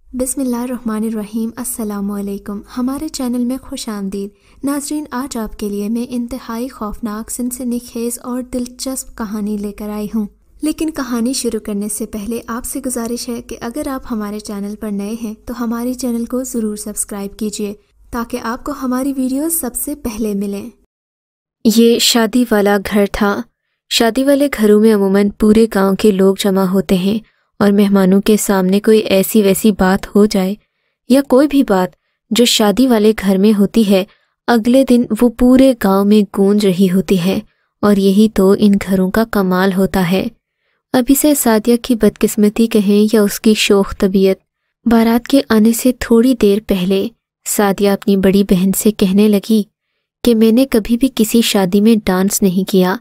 بسم اللہ الرحمن الرحیم۔ السلام علیکم، ہمارے چینل میں خوش آمدید ناظرین۔ آج آپ کے لیے میں انتہائی خوفناک، سنسنی خیز اور دلچسپ کہانی لے کر آئی ہوں، لیکن کہانی شروع کرنے سے پہلے آپ سے گزارش ہے کہ اگر آپ ہمارے چینل پر نئے ہیں تو ہمارے چینل کو ضرور سبسکرائب کیجیے تاکہ آپ کو ہماری ویڈیوز سب سے پہلے ملیں۔ یہ شادی والا گھر تھا۔ شادی والے گھروں میں عموماً پورے گاؤں کے لوگ جمع ہوتے ہیں اور مہمانوں کے سامنے کوئی ایسی ویسی بات ہو جائے یا کوئی بھی بات جو شادی والے گھر میں ہوتی ہے، اگلے دن وہ پورے گاؤں میں گونج رہی ہوتی ہے، اور یہی تو ان گھروں کا کمال ہوتا ہے۔ اب اسے سعدیہ کی بدقسمتی کہیں یا اس کی شوخ طبیعت، بارات کے آنے سے تھوڑی دیر پہلے سعدیہ اپنی بڑی بہن سے کہنے لگی کہ میں نے کبھی بھی کسی شادی میں ڈانس نہیں کیا،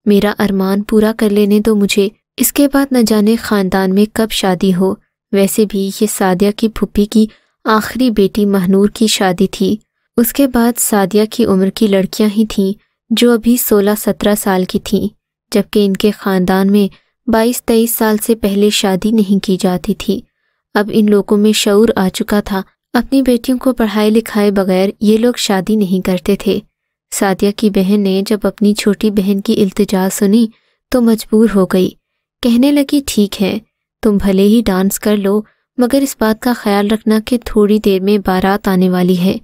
میرا ارمان پورا کر لینے دو مجھے، اس کے بعد نہ جانے خاندان میں کب شادی ہو۔ ویسے بھی یہ سعدیہ کی پھوپھی کی آخری بیٹی مہنور کی شادی تھی۔ اس کے بعد سعدیہ کی عمر کی لڑکیاں ہی تھیں جو ابھی 16-17 سال کی تھیں، جبکہ ان کے خاندان میں 22-23 سال سے پہلے شادی نہیں کی جاتی تھی۔ اب ان لوگوں میں شعور آ چکا تھا، اپنی بیٹیوں کو پڑھائے لکھائے بغیر یہ لوگ شادی نہیں کرتے تھے۔ سعدیہ کی بہن نے جب اپنی چھوٹی بہن کی التجا سنی تو مجبور ہو گئی، کہنے لگی ٹھیک ہے، تم بھلے ہی ڈانس کر لو، مگر اس بات کا خیال رکھنا کہ تھوڑی دیر میں بارات آنے والی ہے،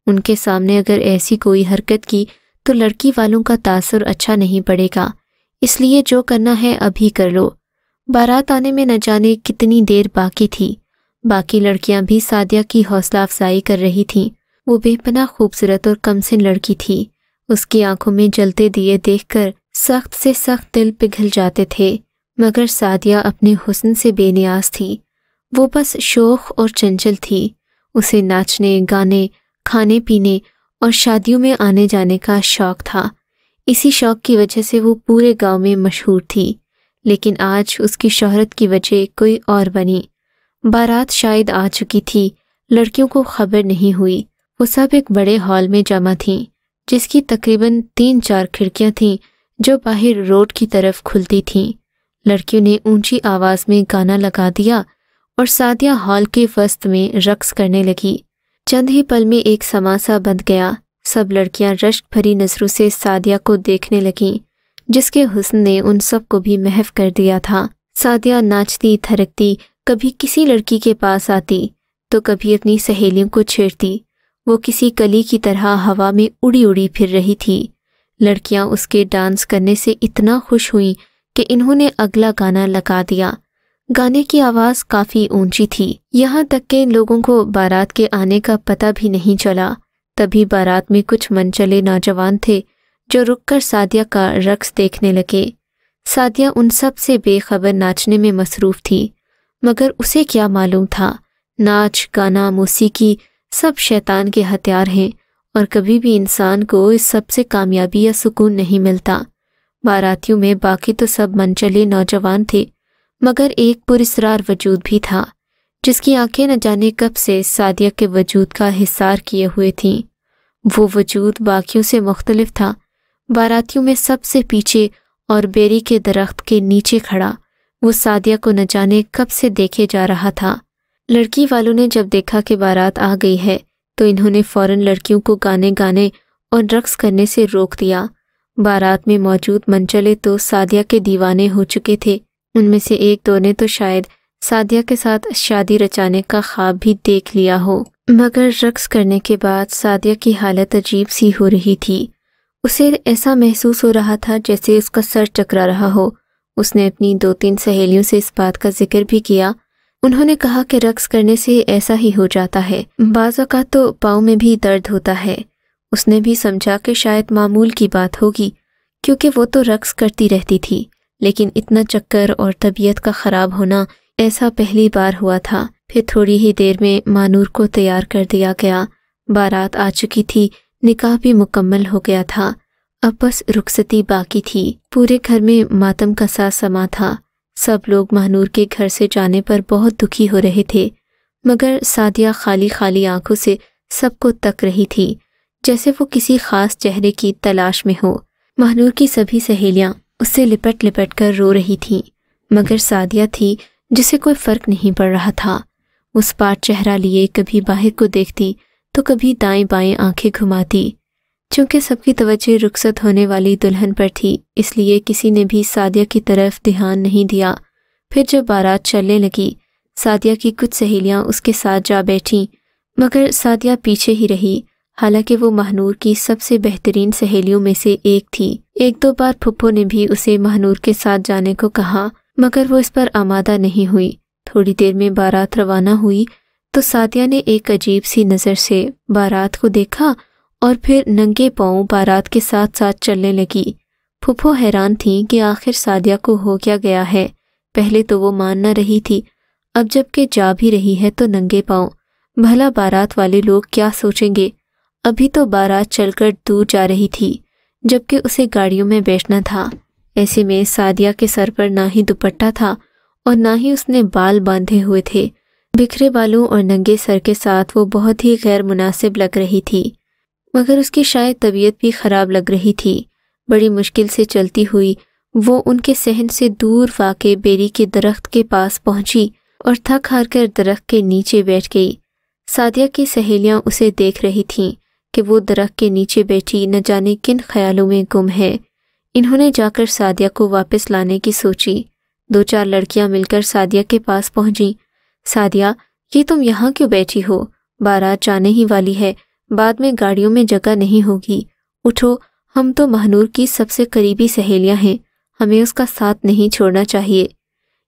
ان کے سامنے اگر ایسی کوئی حرکت کی تو لڑکی والوں کا تاثر اچھا نہیں پڑے گا، اس لیے جو کرنا ہے ابھی کر لو۔ بارات آنے میں نہ جانے کتنی دیر باقی تھی۔ باقی لڑکیاں بھی سعدیہ کی حوصلہ افزائی کر رہی تھیں۔ وہ بے پناہ خوبصورت اور کمسن لڑکی تھی، اس کی آنکھوں میں جلتے دیے دیکھ کر سخت سے سخت دل پگھل جاتے تھے، مگر سعدیہ اپنے حسن سے بے نیاز تھی۔ وہ بس شوخ اور چنچل تھی، اسے ناچنے، گانے، کھانے پینے اور شادیوں میں آنے جانے کا شوق تھا۔ اسی شوق کی وجہ سے وہ پورے گاؤں میں مشہور تھی، لیکن آج اس کی شہرت کی وجہ کوئی اور بنی۔ بارات شاید آ چکی تھی، لڑکیوں کو خبر نہیں ہوئی۔ وہ سب ایک بڑے ہال میں جمع تھیں، جس کی تقریباً 3-4 کھڑکیاں تھیں جو باہر روڈ کی طرف کھلتی تھیں۔ لڑکیوں نے اونچی آواز میں گانا لگا دیا اور سعدیہ ہال کے وسط میں رقص کرنے لگی۔ چند ہی پل میں ایک سماسا بند گیا، سب لڑکیاں رشک بھری نظروں سے سعدیہ کو دیکھنے لگیں، جس کے حسن نے ان سب کو بھی محو کر دیا تھا۔ سعدیہ ناچتی تھرکتی کبھی کسی لڑکی کے پاس آتی تو کبھی اپنی سہیلیوں کو چھیڑتی، وہ کسی کلی کی طرح ہوا میں اڑی اڑی پھر رہی تھی۔ لڑکیاں اس کے ڈانس کرنے سے اتنا خوش ہوئیں کہ انہوں نے اگلا گانا لگا دیا۔ گانے کی آواز کافی اونچی تھی، یہاں تک کہ لوگوں کو بارات کے آنے کا پتہ بھی نہیں چلا۔ تبھی بارات میں کچھ منچلے نوجوان تھے جو رک کر سعدیہ کا رقص دیکھنے لگے۔ سعدیہ ان سب سے بے خبر ناچنے میں مصروف تھی، مگر اسے کیا معلوم تھا، ناچ، گانا، موسیقی سب شیطان کے ہتھیار ہیں، اور کبھی بھی انسان کو اس سب سے کامیابی یا سکون نہیں ملتا۔ باراتیوں میں باقی تو سب منچلے نوجوان تھے، مگر ایک پراسرار وجود بھی تھا، جس کی آنکھیں نہ جانے کب سے سعدیہ کے وجود کا حصار کیے ہوئے تھیں۔ وہ وجود باقیوں سے مختلف تھا، باراتیوں میں سب سے پیچھے اور بیری کے درخت کے نیچے کھڑا، وہ سعدیہ کو نہ جانے کب سے دیکھے جا رہا تھا۔ لڑکی والوں نے جب دیکھا کہ بارات آ گئی ہے تو انہوں نے فوراً لڑکیوں کو گانے گانے اور رقص کرنے سے روک دیا۔ بارات میں موجود منچلے تو سعدیہ کے دیوانے ہو چکے تھے، ان میں سے ایک دو نے تو شاید سعدیہ کے ساتھ شادی رچانے کا خواب بھی دیکھ لیا ہو، مگر رقص کرنے کے بعد سعدیہ کی حالت عجیب سی ہو رہی تھی۔ اسے ایسا محسوس ہو رہا تھا جیسے اس کا سر چکرا رہا ہو۔ اس نے اپنی 2-3 سہیلیوں سے اس بات کا ذکر بھی کیا، انہوں نے کہا کہ رقص کرنے سے ایسا ہی ہو جاتا ہے، بعض اوقات تو پاؤں میں بھی درد ہوتا ہے۔ اس نے بھی سمجھا کہ شاید معمول کی بات ہوگی، کیونکہ وہ تو رقص کرتی رہتی تھی، لیکن اتنا چکر اور طبیعت کا خراب ہونا ایسا پہلی بار ہوا تھا۔ پھر تھوڑی ہی دیر میں مانور کو تیار کر دیا گیا، بارات آ چکی تھی، نکاح بھی مکمل ہو گیا تھا، اب بس رخصتی باقی تھی۔ پورے گھر میں ماتم کا سا سما تھا، سب لوگ مہنور کے گھر سے جانے پر بہت دکھی ہو رہے تھے، مگر سعدیہ خالی خالی آنکھوں سے سب کو تک رہی تھی، جیسے وہ کسی خاص چہرے کی تلاش میں ہو۔ مہنور کی سبھی سہیلیاں اس سے لپٹ لپٹ کر رو رہی تھیں، مگر سعدیہ تھی جسے کوئی فرق نہیں پڑ رہا تھا۔ وہ سپاٹ چہرہ لیے کبھی باہر کو دیکھتی تو کبھی دائیں بائیں آنکھیں گھماتی۔ چونکہ سب کی توجہ رخصت ہونے والی دلہن پر تھی، اس لیے کسی نے بھی سعدیہ کی طرف دھیان نہیں دیا۔ پھر جب بارات چلنے لگی، سعدیہ کی کچھ سہیلیاں اس کے ساتھ جا بیٹھیں، مگر سعدیہ پیچھے ہی رہی، حالانکہ وہ مہنور کی سب سے بہترین سہیلیوں میں سے ایک تھی۔ ایک دو بار پھپھو نے بھی اسے مہنور کے ساتھ جانے کو کہا، مگر وہ اس پر آمادہ نہیں ہوئی۔ تھوڑی دیر میں بارات روانہ ہوئی تو سعدیہ نے ایک عجیب سی نظر سے بارات کو دیکھا اور پھر ننگے پاؤں بارات کے ساتھ ساتھ چلنے لگی۔ پھپھو حیران تھیں کہ آخر سعدیہ کو ہو کیا گیا ہے۔ پہلے تو وہ مان نہ رہی تھی، اب جب کہ جا بھی رہی ہے تو ننگے پاؤں، بھلا بارات والے لوگ کیا سوچیں گے؟ ابھی تو بارات چل کر دور جا رہی تھی، جبکہ اسے گاڑیوں میں بیٹھنا تھا۔ ایسے میں سعدیہ کے سر پر نہ ہی دوپٹہ تھا اور نہ ہی اس نے بال باندھے ہوئے تھے۔ بکھرے بالوں اور ننگے سر کے ساتھ وہ بہت ہی غیر مناسب لگ رہی تھی، مگر اس کی شاید طبیعت بھی خراب لگ رہی تھی۔ بڑی مشکل سے چلتی ہوئی وہ ان کے صحن سے دور واقع بیری کے درخت کے پاس پہنچی اور تھک ہار کر درخت کے نیچے بیٹھ گئی۔ سعدیہ کی سہیلیاں اسے دیکھ رہی تھیں کہ وہ درخت کے نیچے بیٹھی نہ جانے کن خیالوں میں گم ہے۔ انہوں نے جا کر سعدیہ کو واپس لانے کی سوچی۔ دو چار لڑکیاں مل کر سعدیہ کے پاس پہنچیں۔ سعدیہ، یہ تم یہاں کیوں بیٹھی ہو؟ بارات جانے ہی والی ہے، بعد میں گاڑیوں میں جگہ نہیں ہوگی۔ اٹھو، ہم تو مہنور کی سب سے قریبی سہیلیاں ہیں، ہمیں اس کا ساتھ نہیں چھوڑنا چاہیے۔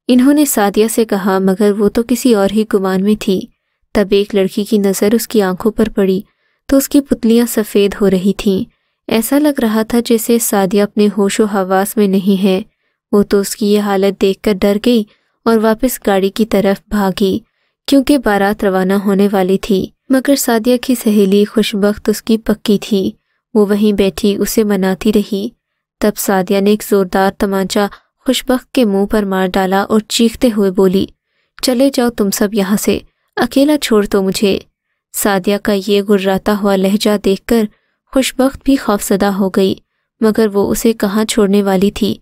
انہوں نے سعدیہ سے کہا، مگر وہ تو کسی اور ہی گمان میں تھی۔ تب ایک لڑکی کی نظر اس کی آنکھوں پر پڑی تو اس کی پتلیاں سفید ہو رہی تھیں۔ ایسا لگ رہا تھا جیسے سعدیہ اپنے ہوش و حواس میں نہیں ہے۔ وہ تو اس کی یہ حالت دیکھ کر ڈر گئی اور واپس گاڑی کی طرف بھاگی، کیونکہ بارات روانہ ہونے والی تھی۔ مگر سعدیہ کی سہیلی خوشبخت اس کی پکی تھی، وہ وہیں بیٹھی اسے مناتی رہی۔ تب سعدیہ نے ایک زوردار تمانچہ خوشبخت کے منہ پر مار ڈالا اور چیختے ہوئے بولی، چلے جاؤ تم سب یہاں سے، اکیلا چھوڑ دو مجھے۔ سعدیہ کا یہ گرراتا ہوا لہجہ دیکھ کر خوشبخت بھی خوفزدہ ہو گئی، مگر وہ اسے کہاں چھوڑنے والی تھی۔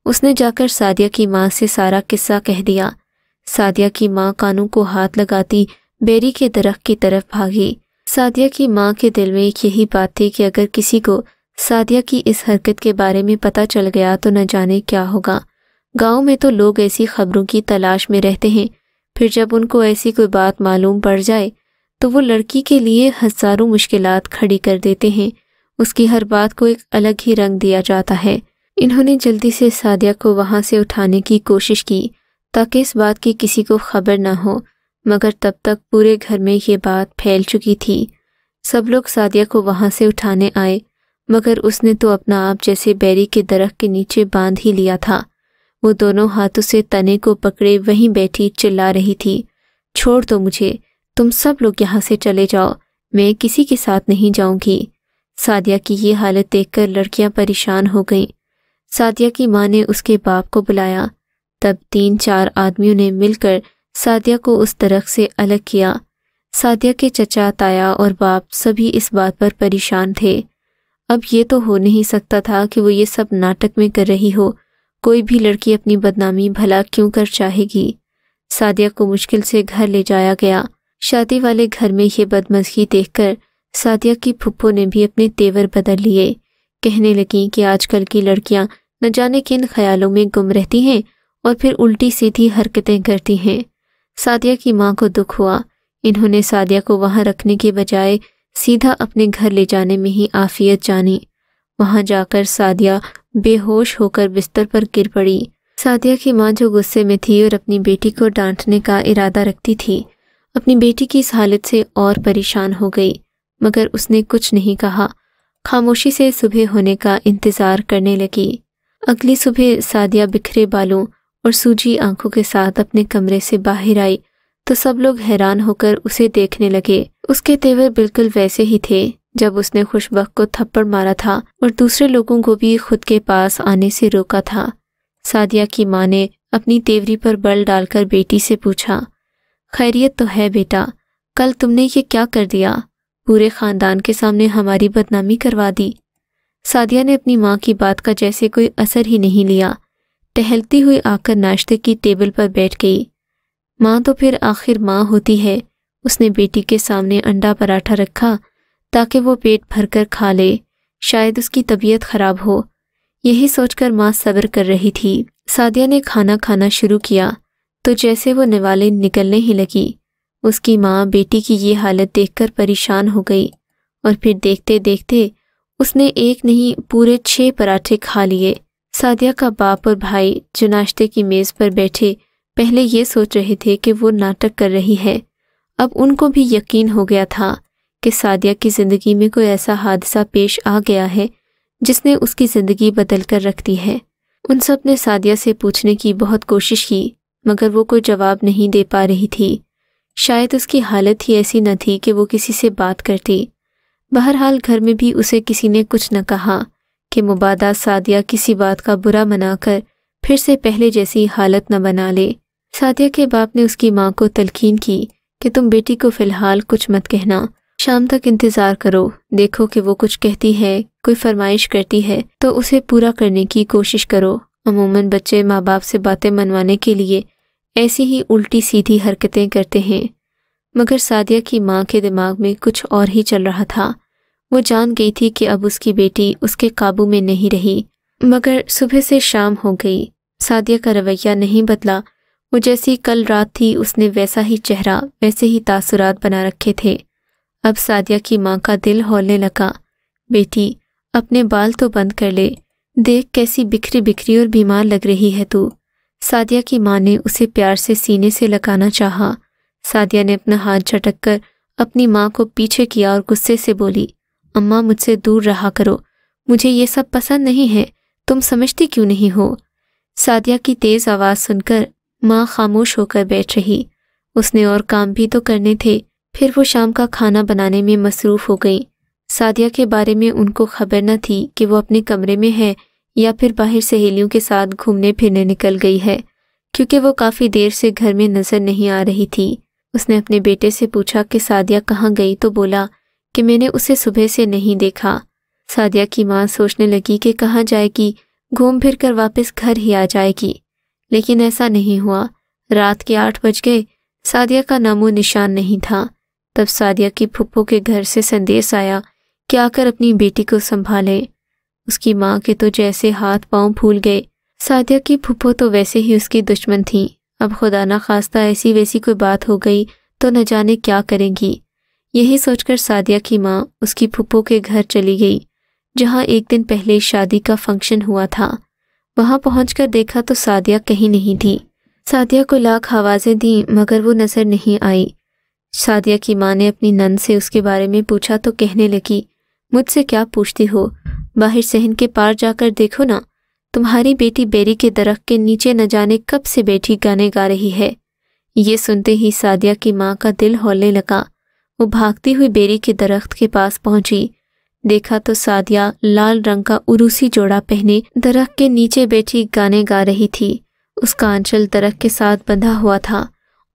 اس نے جا کر سعدیہ کی ماں سے سارا قصہ کہہ دیا۔ سعدیہ کی ماں کانوں کو ہاتھ لگاتی بیری کے درخت کی طرف بھاگی۔ سعدیہ کی ماں کے دل میں یہی بات تھی کہ اگر کسی کو سعدیہ کی اس حرکت کے بارے میں پتہ چل گیا تو نہ جانے کیا ہوگا۔ گاؤں میں تو لوگ ایسی خبروں کی تلاش میں رہتے ہیں، پھر جب ان کو ایسی کوئی بات معلوم پڑ جائے تو وہ لڑکی کے لیے ہزاروں مشکلات کھڑی کر دیتے ہیں۔ اس کی ہر بات کو ایک الگ ہی رنگ دیا جاتا ہے۔ انہوں نے جلدی سے سعدیہ کو وہاں سے اٹھانے کی کوشش کی تاکہ اس بات کی کسی کو خبر نہ ہو، مگر تب تک پورے گھر میں یہ بات پھیل چکی تھی۔ سب لوگ سعدیہ کو وہاں سے اٹھانے آئے، مگر اس نے تو اپنا آپ جیسے بیری کے درخت کے نیچے باندھ ہی لیا تھا۔ وہ دونوں ہاتھوں سے تنے کو پکڑے وہیں بیٹھی چلا رہی تھی، چھوڑ دو مجھے، تم سب لوگ یہاں سے چلے جاؤ، میں کسی کے ساتھ نہیں جاؤں گی۔ سعدیہ کی یہ حالت دیکھ کر لڑکیاں پریشان ہو گئیں۔ سعدیہ کی ماں نے اس کے باپ کو بلایا، تب 3-4 آدمیوں نے مل کر سعدیہ کو اس درخت سے الگ کیا۔ سعدیہ کے چچا، تایا اور باپ سبھی اس بات پر پریشان تھے۔ اب یہ تو ہو نہیں سکتا تھا کہ وہ یہ سب ناٹک میں کر رہی ہو، کوئی بھی لڑکی اپنی بدنامی بھلا کیوں کر چاہے گی۔ سعدیہ کو مشکل سے گھر لے جایا گیا۔ شادی والے گھر میں یہ بدمزگی دیکھ کر سعدیہ کی پھپھو نے بھی اپنے تیور بدل لیے، کہنے لگیں کہ آج کل کی لڑکیاں نہ جانے کن خیالوں میں گم رہتی ہیں اور پھر الٹی سیدھی حرکتیں کرتی ہیں۔ سعدیہ کی ماں کو دکھ ہوا۔ انہوں نے سعدیہ کو وہاں رکھنے کے بجائے سیدھا اپنے گھر لے جانے میں ہی عافیت جانی۔ وہاں جا کر سعدیہ بے ہوش ہو کر بستر پر گر پڑی۔ سعدیہ کی ماں جو غصے میں تھی اور اپنی بیٹی کو ڈانٹنے کا ارادہ رکھتی تھی، اپنی بیٹی کی اس حالت سے اور پریشان ہو گئی، مگر اس نے کچھ نہیں کہا، خاموشی سے صبح ہونے کا انتظار کرنے لگی۔ اگلی صبح سعدیہ بکھرے بالوں اور سوجی آنکھوں کے ساتھ اپنے کمرے سے باہر آئی تو سب لوگ حیران ہو کر اسے دیکھنے لگے۔ اس کے تیور بالکل ویسے ہی تھے جب اس نے خوشبخت کو تھپڑ مارا تھا اور دوسرے لوگوں کو بھی خود کے پاس آنے سے روکا تھا۔ سعدیہ کی ماں نے اپنی تیوری پر بل ڈال کر بیٹی سے پوچھا، خیریت تو ہے بیٹا؟ کل تم نے یہ کیا کر دیا؟ پورے خاندان کے سامنے ہماری بدنامی کروا دی۔ سعدیہ نے اپنی ماں کی بات کا جیسے کوئی اثر ہی نہیں لیا، ٹہلتی ہوئی آ کر ناشتے کی ٹیبل پر بیٹھ گئی۔ ماں تو پھر آخر ماں ہوتی ہے۔ اس نے بیٹی کے سامنے انڈا پراٹھا رکھا تاکہ وہ پیٹ بھر کر کھا لے، شاید اس کی طبیعت خراب ہو۔ یہی سوچ کر ماں صبر کر رہی تھی۔ سعدیہ نے کھانا کھانا شروع کیا تو جیسے وہ نوالے نکلنے ہی لگی۔ اس کی ماں بیٹی کی یہ حالت دیکھ کر پریشان ہو گئی، اور پھر دیکھتے دیکھتے اس نے ایک نہیں پورے 6 پراٹھے کھا لیے۔ سعدیہ کا باپ اور بھائی جو ناشتے کی میز پر بیٹھے پہلے یہ سوچ رہے تھے کہ وہ ناٹک کر رہی ہے، اب ان کو بھی یقین ہو گیا تھا کہ سعدیہ کی زندگی میں کوئی ایسا حادثہ پیش آ گیا ہے جس نے اس کی زندگی بدل کر رکھ دی ہے۔ ان سب نے سعدیہ سے پوچھنے کی بہت کوشش کی مگر وہ کوئی جواب نہیں دے پا رہی تھی۔ شاید اس کی حالت ہی ایسی نہ تھی کہ وہ کسی سے بات کرتی۔ بہرحال گھر میں بھی اسے کسی نے کچھ نہ کہا کہ مبادا سعدیہ کسی بات کا برا منا کر پھر سے پہلے جیسی حالت نہ بنا لے۔ سعدیہ کے باپ نے اس کی ماں کو تلقین کی کہ تم بیٹی کو فی الحال کچھ مت کہنا، شام تک انتظار کرو، دیکھو کہ وہ کچھ کہتی ہے، کوئی فرمائش کرتی ہے تو اسے پورا کرنے کی کوشش کرو۔ عموماً بچے ماں باپ سے باتیں منوانے کے لیے ایسی ہی الٹی سیدھی حرکتیں کرتے ہیں، مگر سعدیہ کی ماں کے دماغ میں کچھ اور ہی چل رہا تھا۔ وہ جان گئی تھی کہ اب اس کی بیٹی اس کے قابو میں نہیں رہی، مگر صبح سے شام ہو گئی، سعدیہ کا رویہ نہیں بدلا۔ وہ جیسی کل رات تھی اس نے ویسا ہی چہرہ، ویسے ہی تاثرات بنا رکھے تھے۔ اب سعدیہ کی ماں کا دل ہولنے لگا، بیٹی اپنے بال تو بند کر لے، دیکھ کیسی بکھری بکھری اور بیمار لگ رہی ہے تو۔ سعدیہ کی ماں نے اسے پیار سے سینے سے لگانا چاہا۔ سعدیہ نے اپنا ہاتھ جھٹک کر اپنی ماں کو پیچھے کیا اور غصے سے بولی، اماں مجھ سے دور رہا کرو، مجھے یہ سب پسند نہیں ہے، تم سمجھتی کیوں نہیں ہو؟ سعدیہ کی تیز آواز سن کر ماں خاموش ہو کر بیٹھ رہی۔ اس نے اور کام بھی تو کرنے تھے۔ پھر وہ شام کا کھانا بنانے میں مصروف ہو گئی۔ سعدیہ کے بارے میں ان کو خبر نہ تھی کہ وہ اپنے کمرے میں ہے یا پھر باہر سہیلیوں کے ساتھ گھومنے پھرنے نکل گئی ہے، کیونکہ وہ کافی دیر سے گھر میں نظر نہیں آ رہی تھی۔ اس نے اپنے بیٹے سے پوچھا کہ سعدیہ کہاں گئی تو بولا کہ میں نے اسے صبح سے نہیں دیکھا۔ سعدیہ کی ماں سوچنے لگی کہ کہاں جائے گی، گھوم پھر کر واپس گھر ہی آ جائے گی، لیکن ایسا نہیں ہوا۔ رات کے 8 بج گئے، سعدیہ کا نام و نشان نہیں تھا۔ تب سعدیہ کی پھپھو کے گھر سے سندیش آیا کہ آ کر اپنی بیٹی کو سنبھالے۔ اس کی ماں کے تو جیسے ہاتھ پاؤں پھول گئے۔ سعدیہ کی پھپھو تو ویسے ہی اس کی دشمن تھی، اب خدا نہ خواستہ ایسی ویسی کوئی بات ہو گئی تو نہ جانے کیا کریں گی۔ یہی سوچ کر سعدیہ کی ماں اس کی پھپھو کے گھر چلی گئی، جہاں ایک دن پہلے شادی کا فنکشن ہوا تھا۔ وہاں پہنچ کر دیکھا تو سعدیہ کہیں نہیں تھی۔ سعدیہ کو لاکھ آوازیں دیں مگر وہ نظر نہیں آئی۔ سعدیہ کی ماں نے اپنی نند سے اس کے بارے میں پوچھا تو کہنے لگی، مجھ سے کیا پوچھتی ہو، باہر صحن کے پار جا کر دیکھو نا، تمہاری بیٹی بیری کے درخت کے نیچے نہ جانے کب سے بیٹھی گانے گا رہی ہے۔ یہ سنتے ہی سعدیہ کی ماں کا دل ہولنے لگا۔ وہ بھاگتی ہوئی بیری کے درخت کے پاس پہنچی، دیکھا تو سعدیہ لال رنگ کا عروسی جوڑا پہنے درخت کے نیچے بیٹھی گانے گا رہی تھی۔ اس کا آنچل درخت کے ساتھ بندھا ہوا تھا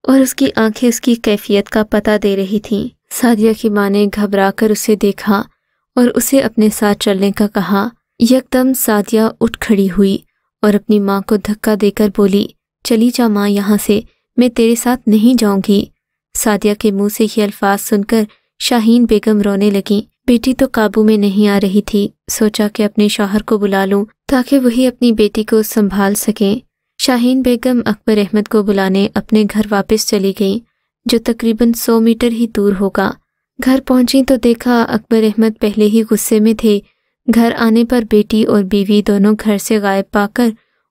اور اس کی آنکھیں اس کی کیفیت کا پتہ دے رہی تھیں۔ سعدیہ کی ماں نے گھبرا کر اسے دیکھا اور اسے اپنے ساتھ چلنے کا کہا۔ یکدم سعدیہ اٹھ کھڑی ہوئی اور اپنی ماں کو دھکا دے کر بولی، چلی جا ماں یہاں سے، میں تیرے ساتھ نہیں جاؤں گی۔ سعدیہ کے منہ سے یہ الفاظ سن کر شاہین بیگم رونے لگیں۔ بیٹی تو قابو میں نہیں آ رہی تھی، سوچا کہ اپنے شوہر کو بلا لوں تاکہ وہی اپنی بیٹی کو سنبھال سکیں۔ شاہین بیگم اکبر احمد کو بلانے اپنے گھر واپس چلی گئیں، جو تقریباً 100 میٹر ہی دور ہوگا۔ گھر پہنچی تو دیکھا اکبر احمد پہلے ہی غصے میں تھے۔ گھر آنے پر بیٹی اور بیوی دونوں گھر سے غائب پا کر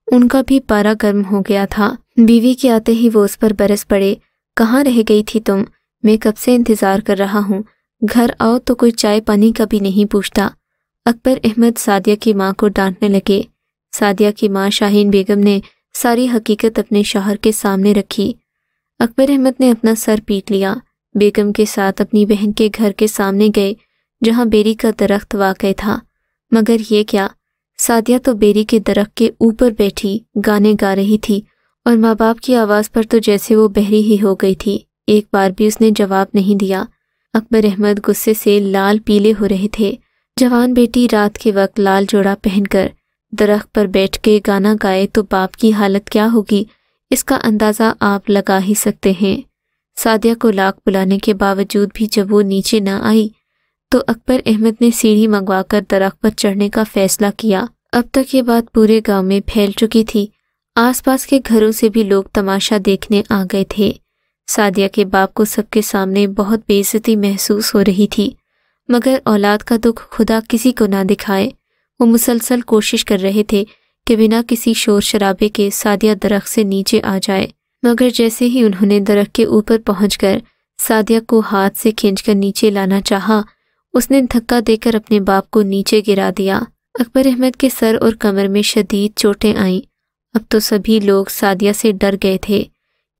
ان کا بھی پارا گرم ہو گیا تھا۔ بیوی کے آتے ہی وہ اس پر برس پڑے، کہاں رہ گئی تھی تم؟ میں کب سے انتظار کر رہا ہوں، گھر آؤ تو کوئی چائے پانی کا بھی نہیں پوچھتا۔ اکبر احمد سعدیہ کی ماں کو ڈانٹنے لگے۔ سعدیہ کی ماں شاہین بیگم نے ساری حقیقت اپنے شوہر کے سامنے رکھی۔ اکبر احمد نے اپنا سر پیٹ لیا، بیگم کے ساتھ اپنی بہن کے گھر کے سامنے گئے جہاں بیری کا درخت واقع تھا، مگر یہ کیا، سعدیہ تو بیری کے درخت کے اوپر بیٹھی گانے گا رہی تھی اور ماں باپ کی آواز پر تو جیسے وہ بہری ہی ہو گئی تھی۔ ایک بار بھی اس نے جواب نہیں دیا۔ اکبر احمد غصے سے لال پیلے ہو رہے تھے۔ جوان بیٹی رات کے وقت لال جوڑا پہن کر درخت پر بیٹھ کے گانا گائے تو باپ کی حالت کیا ہوگی، اس کا اندازہ آپ لگا ہی سکتے ہیں۔ سعدیہ کو لاکھ بلانے کے باوجود بھی جب وہ نیچے نہ آئی تو اکبر احمد نے سیڑھی منگوا کر درخت پر چڑھنے کا فیصلہ کیا۔ اب تک یہ بات پورے گاؤں میں پھیل چکی تھی۔ آس پاس کے گھروں سے بھی لوگ تماشا دیکھنے آ گئے تھے۔ سعدیہ کے باپ کو سب کے سامنے بہت بے عزتی محسوس ہو رہی تھی، مگر اولاد کا دکھ خدا کسی کو نہ دکھائے۔ وہ مسلسل کوشش کر رہے تھے کہ بنا کسی شور شرابے کے سعدیہ درخت سے نیچے آ جائے، مگر جیسے ہی انہوں نے درخت کے اوپر پہنچ کر سعدیہ کو ہاتھ سے کھینچ کر نیچے لانا چاہا، اس نے دھکا دے کر اپنے باپ کو نیچے گرا دیا۔ اکبر احمد کے سر اور کمر میں شدید چوٹیں آئیں۔ اب تو سبھی لوگ سعدیہ سے ڈر گئے تھے،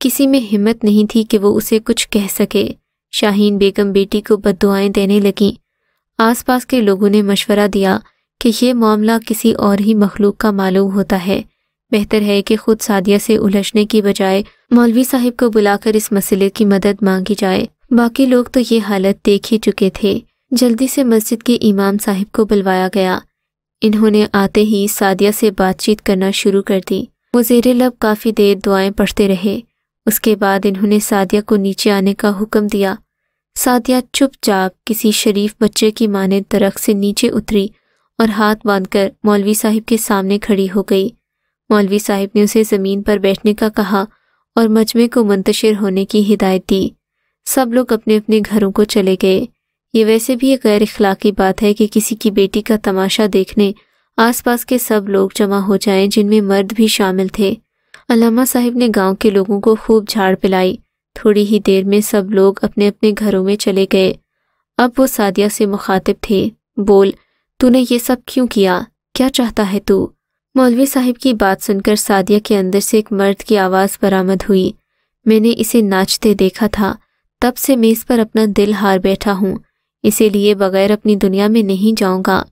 کسی میں ہمت نہیں تھی کہ وہ اسے کچھ کہہ سکے۔ شاہین بیگم بیٹی کو بددعائیں دینے لگیں۔ آس پاس کے لوگوں نے مشورہ دیا کہ یہ معاملہ کسی اور ہی مخلوق کا معلوم ہوتا ہے، بہتر ہے کہ خود سعدیہ سے الجھنے کی بجائے مولوی صاحب کو بلا کر اس مسئلے کی مدد مانگی جائے۔ باقی لوگ تو یہ حالت دیکھ ہی چکے تھے۔ جلدی سے مسجد کے امام صاحب کو بلوایا گیا۔ انہوں نے آتے ہی سعدیہ سے بات چیت کرنا شروع کر دی۔ وہ زیر لب کافی دیر دعائیں پڑھتے رہے۔ اس کے بعد انہوں نے سعدیہ کو نیچے آنے کا حکم دیا۔ سعدیہ چپ چاپ کسی شریف بچے کی مانند درخت سے نیچے اتری اور ہاتھ باندھ کر مولوی صاحب کے سامنے کھڑی ہو گئی۔ مولوی صاحب نے اسے زمین پر بیٹھنے کا کہا اور مجمع کو منتشر ہونے کی ہدایت دی۔ سب لوگ اپنے اپنے گھروں کو چلے گئے۔ یہ ویسے بھی ایک غیر اخلاقی بات ہے کہ کسی کی بیٹی کا تماشا دیکھنے آس پاس کے سب لوگ جمع ہو جائیں، جن میں مرد بھی شامل تھے۔ علامہ صاحب نے گاؤں کے لوگوں کو خوب جھاڑ پلائی۔ تھوڑی ہی دیر میں سب لوگ اپنے اپنے گھروں میں چلے گئے۔ اب وہ سعدیہ سے مخاطب تھے۔ بول، تو نے یہ سب کیوں کیا؟ کیا چاہتا ہے تو؟ مولوی صاحب کی بات سن کر سعدیہ کے اندر سے ایک مرد کی آواز برآمد ہوئی۔ میں نے اسے ناچتے دیکھا تھا، تب سے میں اس پر اپنا دل ہار بیٹھا ہوں، اسی لیے بغیر اپنی دنیا میں نہیں جاؤں گا۔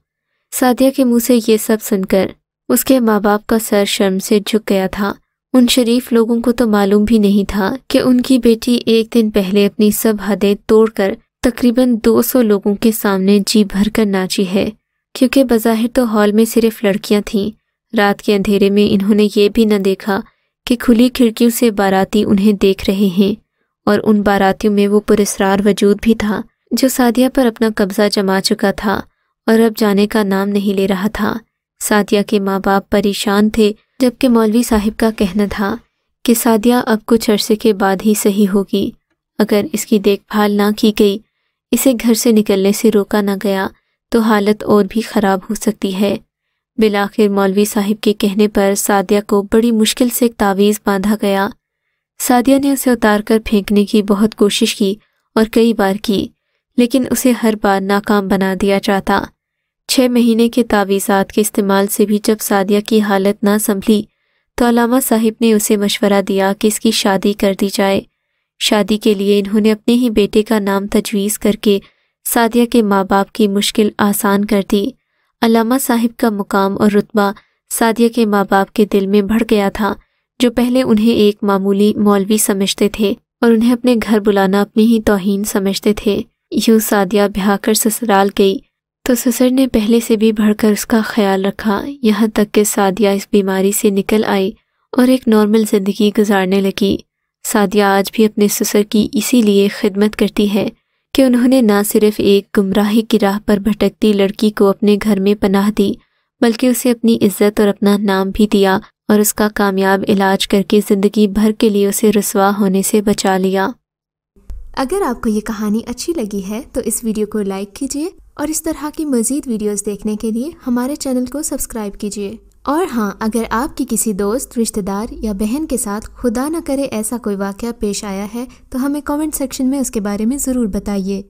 سعدیہ کے منہ سے یہ سب سن کر اس کے ماں باپ کا سر شرم سے جھک گیا تھا۔ ان شریف لوگوں کو تو معلوم بھی نہیں تھا کہ ان کی بیٹی ایک دن پہلے اپنی سب حدیں توڑ کر تقریباً 200 لوگوں کے سامنے جی بھر کر ناچی ہے، کیونکہ بظاہر تو ہال میں صرف لڑکیاں تھیں۔ رات کے اندھیرے میں انہوں نے یہ بھی نہ دیکھا کہ کھلی کھڑکیوں سے باراتی انہیں دیکھ رہے ہیں، اور ان باراتیوں میں وہ پراسرار وجود بھی تھا جو سعدیہ پر اپنا قبضہ جما چکا تھا اور اب جانے کا نام نہیں لے رہا تھا۔ سعدیہ کے ماں باپ پریشان تھے، جبکہ مولوی صاحب کا کہنا تھا کہ سعدیہ اب کچھ عرصے کے بعد ہی صحیح ہوگی۔ اگر اس کی دیکھ بھال نہ کی گئی، اسے گھر سے نکلنے سے روکا نہ گیا تو حالت اور بھی خراب ہو سکتی ہے۔ بالآخر مولوی صاحب کے کہنے پر سعدیہ کو بڑی مشکل سے ایک تعویذ باندھا گیا۔ سعدیہ نے اسے اتار کر پھینکنے کی بہت کوشش کی اور کئی بار کی، لیکن اسے ہر بار ناکام بنا دیا جاتا۔ 6 مہینے کے تعویذات کے استعمال سے بھی جب سعدیہ کی حالت نہ سنبھلی تو علامہ صاحب نے اسے مشورہ دیا کہ اس کی شادی کر دی جائے۔ شادی کے لیے انہوں نے اپنے ہی بیٹے کا نام تجویز کر کے سعدیہ کے ماں باپ کی مشکل آسان کر دی۔ علامہ صاحب کا مقام اور رتبہ سعدیہ کے ماں باپ کے دل میں بڑھ گیا تھا، جو پہلے انہیں ایک معمولی مولوی سمجھتے تھے اور انہیں اپنے گھر بلانا اپنی ہی توہین سمجھتے تھے۔ یوں سعدیہ بیاہ کر سسرال گئی تو سسر نے پہلے سے بھی بڑھ کر اس کا خیال رکھا، یہاں تک کہ سعدیہ اس بیماری سے نکل آئی اور ایک نارمل زندگی گزارنے لگی۔ سعدیہ آج بھی اپنے سسر کی اسی لیے خدمت کرتی ہے کہ انہوں نے نہ صرف ایک گمراہی کی راہ پر بھٹکتی لڑکی کو اپنے گھر میں پناہ دی، بلکہ اسے اپنی عزت اور اپنا نام بھی دیا اور اس کا کامیاب علاج کر کے زندگی بھر کے لیے اسے رسوا ہونے سے بچا لیا۔ اگر آپ کو یہ کہانی اچھی لگی ہے تو اس ویڈیو کو لائک کیجیے اور اس طرح کی مزید ویڈیوز دیکھنے کے لیے ہمارے چینل کو سبسکرائب کیجیے۔ اور ہاں، اگر آپ کی کسی دوست، رشتہ دار یا بہن کے ساتھ خدا نہ کرے ایسا کوئی واقعہ پیش آیا ہے تو ہمیں کامنٹ سیکشن میں اس کے بارے میں ضرور بتائیے۔